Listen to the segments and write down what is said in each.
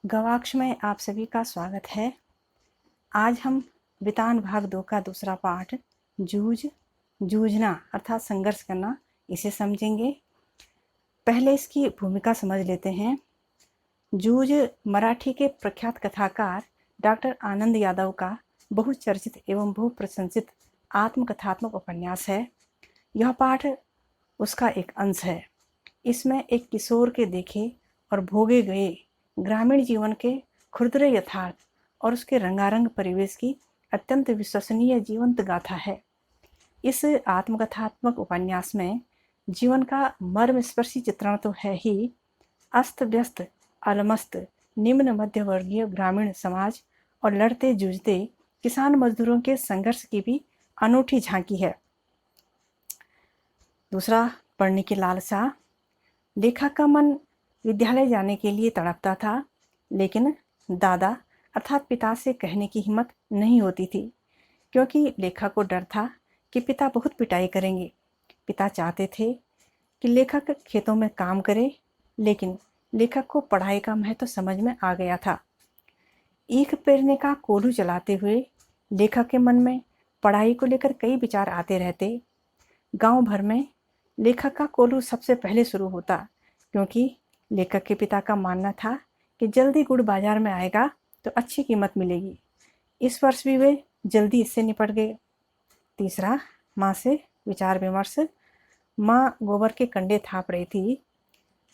गवाक्ष में आप सभी का स्वागत है। आज हम वितान भाग 2 का दूसरा पाठ जूझना अर्थात संघर्ष करना इसे समझेंगे। पहले इसकी भूमिका समझ लेते हैं। जूझ मराठी के प्रख्यात कथाकार डॉक्टर आनंद यादव का बहुचर्चित एवं बहुप्रशंसित आत्मकथात्मक उपन्यास है। यह पाठ उसका एक अंश है। इसमें एक किशोर के देखे और भोगे गए ग्रामीण जीवन के खुरदरे यथार्थ और उसके रंगारंग परिवेश की अत्यंत विश्वसनीय जीवंत गाथा है। इस आत्मकथात्मक उपन्यास में जीवन का मर्मस्पर्शी चित्रण तो है ही, अस्त व्यस्त अलमस्त निम्न मध्यवर्गीय ग्रामीण समाज और लड़ते जूझते किसान मजदूरों के संघर्ष की भी अनूठी झांकी है। दूसरा, पढ़ने की लालसा। लेखक का मन विद्यालय जाने के लिए तड़पता था, लेकिन दादा अर्थात पिता से कहने की हिम्मत नहीं होती थी, क्योंकि लेखक को डर था कि पिता बहुत पिटाई करेंगे। पिता चाहते थे कि लेखक खेतों में काम करे, लेकिन लेखक को पढ़ाई का महत्व समझ में आ गया था। ईख पेरने का कोल्हू चलाते हुए लेखक के मन में पढ़ाई को लेकर कई विचार आते रहते। गांव भर में लेखक का कोल्हू सबसे पहले शुरू होता, क्योंकि लेखक के पिता का मानना था कि जल्दी गुड़ बाजार में आएगा तो अच्छी कीमत मिलेगी। इस वर्ष भी वे जल्दी इससे निपट गए। तीसरा, माँ से विचार विमर्श। माँ गोबर के कंडे थाप रही थी।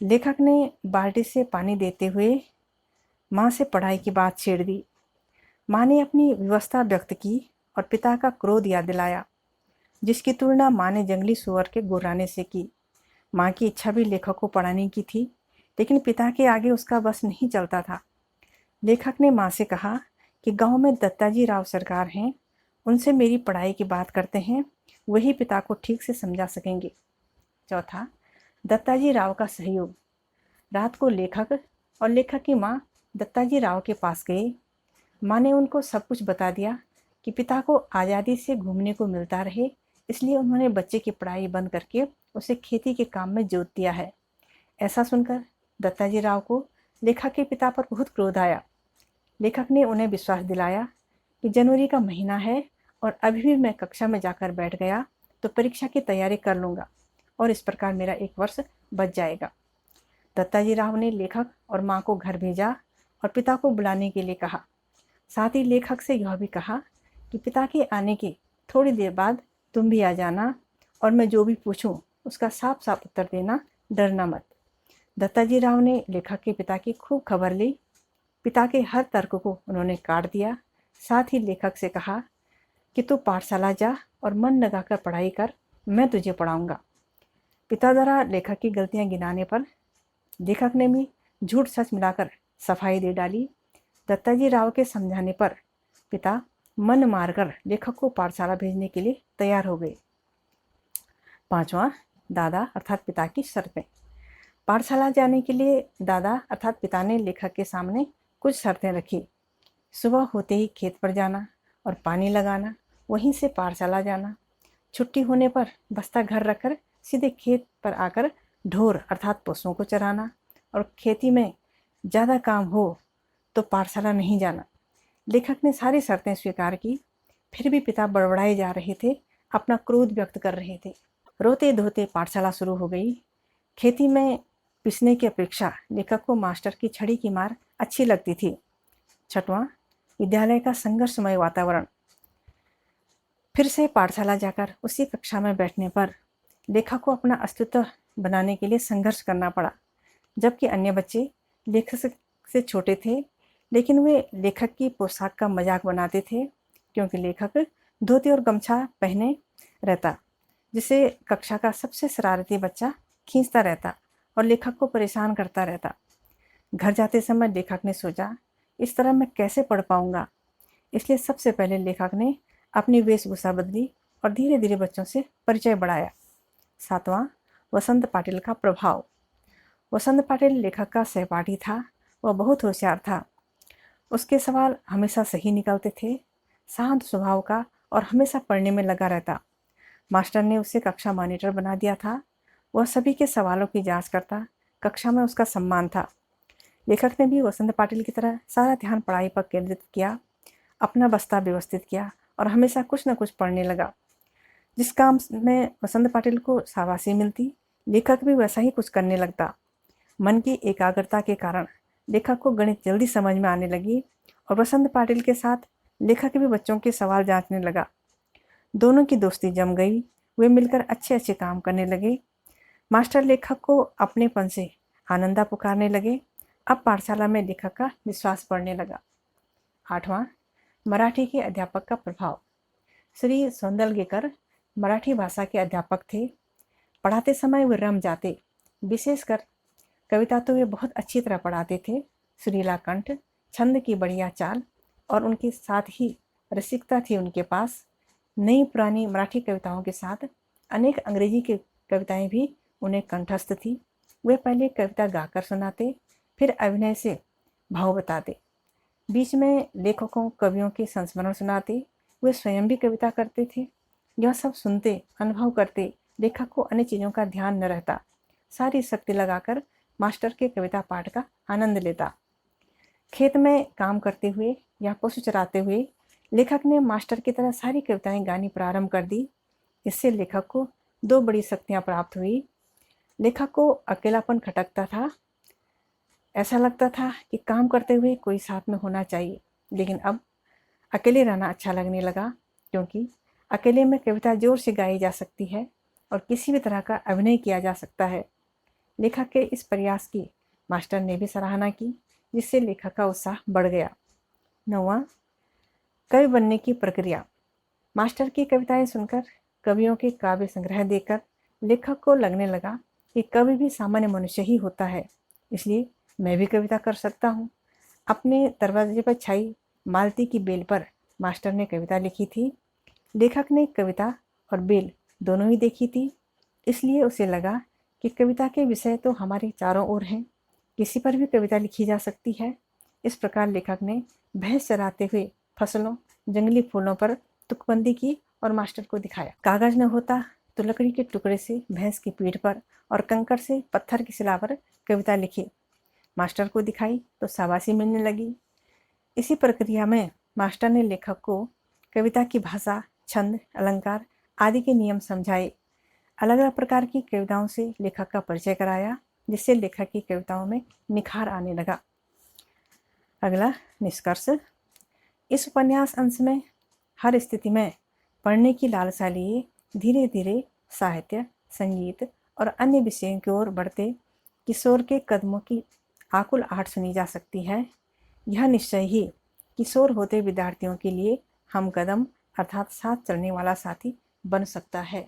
लेखक ने बाल्टी से पानी देते हुए माँ से पढ़ाई की बात छेड़ दी। माँ ने अपनी व्यवस्था व्यक्त की और पिता का क्रोध याद दिलाया, जिसकी तुलना माँ ने जंगली सुअर के गुर्राने से की। माँ की इच्छा भी लेखक को पढ़ाने की थी, लेकिन पिता के आगे उसका बस नहीं चलता था। लेखक ने माँ से कहा कि गांव में दत्ताजी राव सरकार हैं, उनसे मेरी पढ़ाई की बात करते हैं, वही पिता को ठीक से समझा सकेंगे। चौथा, दत्ताजी राव का सहयोग। रात को लेखक और लेखक की माँ दत्ताजी राव के पास गए। माँ ने उनको सब कुछ बता दिया कि पिता को आज़ादी से घूमने को मिलता रहे, इसलिए उन्होंने बच्चे की पढ़ाई बंद करके उसे खेती के काम में जोत दिया है। ऐसा सुनकर दत्ताजी राव को लेखक के पिता पर बहुत क्रोध आया। लेखक ने उन्हें विश्वास दिलाया कि जनवरी का महीना है और अभी भी मैं कक्षा में जाकर बैठ गया तो परीक्षा की तैयारी कर लूँगा और इस प्रकार मेरा 1 वर्ष बच जाएगा। दत्ताजी राव ने लेखक और माँ को घर भेजा और पिता को बुलाने के लिए कहा। साथ ही लेखक से यह भी कहा कि पिता के आने के थोड़ी देर बाद तुम भी आ जाना और मैं जो भी पूछूं उसका साफ साफ उत्तर देना, डरना मत। दत्ताजी राव ने लेखक के पिता की खूब खबर ली। पिता के हर तर्क को उन्होंने काट दिया। साथ ही लेखक से कहा कि तू पाठशाला जा और मन लगाकर पढ़ाई कर, मैं तुझे पढ़ाऊंगा। पिता द्वारा लेखक की गलतियां गिनाने पर लेखक ने भी झूठ सच मिलाकर सफाई दे डाली। दत्ताजी राव के समझाने पर पिता मन मारकर लेखक को पाठशाला भेजने के लिए तैयार हो गए। पांचवा, दादा अर्थात पिता की शर्तें। पाठशाला जाने के लिए दादा अर्थात पिता ने लेखक के सामने कुछ शर्तें रखी। सुबह होते ही खेत पर जाना और पानी लगाना, वहीं से पाठशाला जाना। छुट्टी होने पर बस्ता घर रखकर सीधे खेत पर आकर ढोर अर्थात पशुओं को चराना, और खेती में ज़्यादा काम हो तो पाठशाला नहीं जाना। लेखक ने सारी शर्तें स्वीकार की, फिर भी पिता बड़बड़ाए जा रहे थे, अपना क्रोध व्यक्त कर रहे थे। रोते धोते पाठशाला शुरू हो गई। खेती में पिसने की अपेक्षा लेखक को मास्टर की छड़ी की मार अच्छी लगती थी। छठवां, विद्यालय का संघर्षमय वातावरण। फिर से पाठशाला जाकर उसी कक्षा में बैठने पर लेखक को अपना अस्तित्व बनाने के लिए संघर्ष करना पड़ा। जबकि अन्य बच्चे लेखक से छोटे थे, लेकिन वे लेखक की पोशाक का मजाक बनाते थे, क्योंकि लेखक धोती और गमछा पहने रहता, जिसे कक्षा का सबसे शरारती बच्चा खींचता रहता और लेखक को परेशान करता रहता। घर जाते समय लेखक ने सोचा, इस तरह मैं कैसे पढ़ पाऊंगा। इसलिए सबसे पहले लेखक ने अपनी वेशभूषा बदली और धीरे धीरे बच्चों से परिचय बढ़ाया। सातवां, वसंत पाटिल का प्रभाव। वसंत पाटिल लेखक का सहपाठी था। वह बहुत होशियार था। उसके सवाल हमेशा सही निकलते थे। शांत स्वभाव का और हमेशा पढ़ने में लगा रहता। मास्टर ने उसे कक्षा मॉनिटर बना दिया था। वह सभी के सवालों की जांच करता। कक्षा में उसका सम्मान था। लेखक ने भी वसंत पाटिल की तरह सारा ध्यान पढ़ाई पर केंद्रित किया, अपना बस्ता व्यवस्थित किया और हमेशा कुछ न कुछ पढ़ने लगा। जिस काम में वसंत पाटिल को शाबाशी मिलती, लेखक भी वैसा ही कुछ करने लगता। मन की एकाग्रता के कारण लेखक को गणित जल्दी समझ में आने लगी और वसंत पाटिल के साथ लेखक भी बच्चों के सवाल जांचने लगा। दोनों की दोस्ती जम गई। वे मिलकर अच्छे अच्छे काम करने लगे। मास्टर लेखक को अपनेपन से आनंदा पुकारने लगे। अब पाठशाला में लेखक का विश्वास बढ़ने लगा। 8वां, मराठी के अध्यापक का प्रभाव। श्री सौंदलगेकर मराठी भाषा के अध्यापक थे। पढ़ाते समय वे रम जाते। विशेषकर कविता तो वे बहुत अच्छी तरह पढ़ाते थे। सुरीला कंठ, छंद की बढ़िया चाल और उनके साथ ही रसिकता थी उनके पास। नई पुरानी मराठी कविताओं के साथ अनेक अंग्रेजी की कविताएं भी उन्हें कंठस्थ थी। वे पहले कविता गाकर सुनाते, फिर अभिनय से भाव बताते। बीच में लेखकों कवियों के संस्मरण सुनाते। वे स्वयं भी कविता करते थे। यह सब सुनते, अनुभव करते लेखक को अन्य चीज़ों का ध्यान न रहता। सारी शक्ति लगाकर मास्टर के कविता पाठ का आनंद लेता। खेत में काम करते हुए या पशु चराते हुए लेखक ने मास्टर की तरह सारी कविताएं गानी प्रारंभ कर दी। इससे लेखक को 2 बड़ी शक्तियां प्राप्त हुई। लेखक को अकेलापन खटकता था। ऐसा लगता था कि काम करते हुए कोई साथ में होना चाहिए, लेकिन अब अकेले रहना अच्छा लगने लगा, क्योंकि अकेले में कविता जोर से गाई जा सकती है और किसी भी तरह का अभिनय किया जा सकता है। लेखक के इस प्रयास की मास्टर ने भी सराहना की, जिससे लेखक का उत्साह बढ़ गया। 9वां, कवि बनने की प्रक्रिया। मास्टर की कविताएं सुनकर, कवियों के काव्य संग्रह देखकर लेखक को लगने लगा कि कवि भी सामान्य मनुष्य ही होता है, इसलिए मैं भी कविता कर सकता हूँ। अपने दरवाजे पर छाई मालती की बेल पर मास्टर ने कविता लिखी थी। लेखक ने कविता और बेल दोनों ही देखी थी, इसलिए उसे लगा कि कविता के विषय तो हमारे चारों ओर हैं, किसी पर भी कविता लिखी जा सकती है। इस प्रकार लेखक ने भैंस चराते हुए फसलों, जंगली फूलों पर तुकबंदी की और मास्टर को दिखाया। कागज न होता तो लकड़ी के टुकड़े से भैंस की पीठ पर और कंकड़ से पत्थर की शिला पर कविता लिखी। मास्टर को दिखाई तो शाबाशी मिलने लगी। इसी प्रक्रिया में मास्टर ने लेखक को कविता की भाषा, छंद, अलंकार आदि के नियम समझाए। अलग अलग प्रकार की कविताओं से लेखक का परिचय कराया, जिससे लेखक की कविताओं में निखार आने लगा। अगला निष्कर्ष। इस उपन्यास अंश में हर स्थिति में पढ़ने की लालसा लिए धीरे धीरे साहित्य, संगीत और अन्य विषयों की ओर बढ़ते किशोर के कदमों की आकुल आहट सुनी जा सकती है। यह निश्चय ही किशोर होते विद्यार्थियों के लिए हम कदम अर्थात साथ चलने वाला साथी बन सकता है।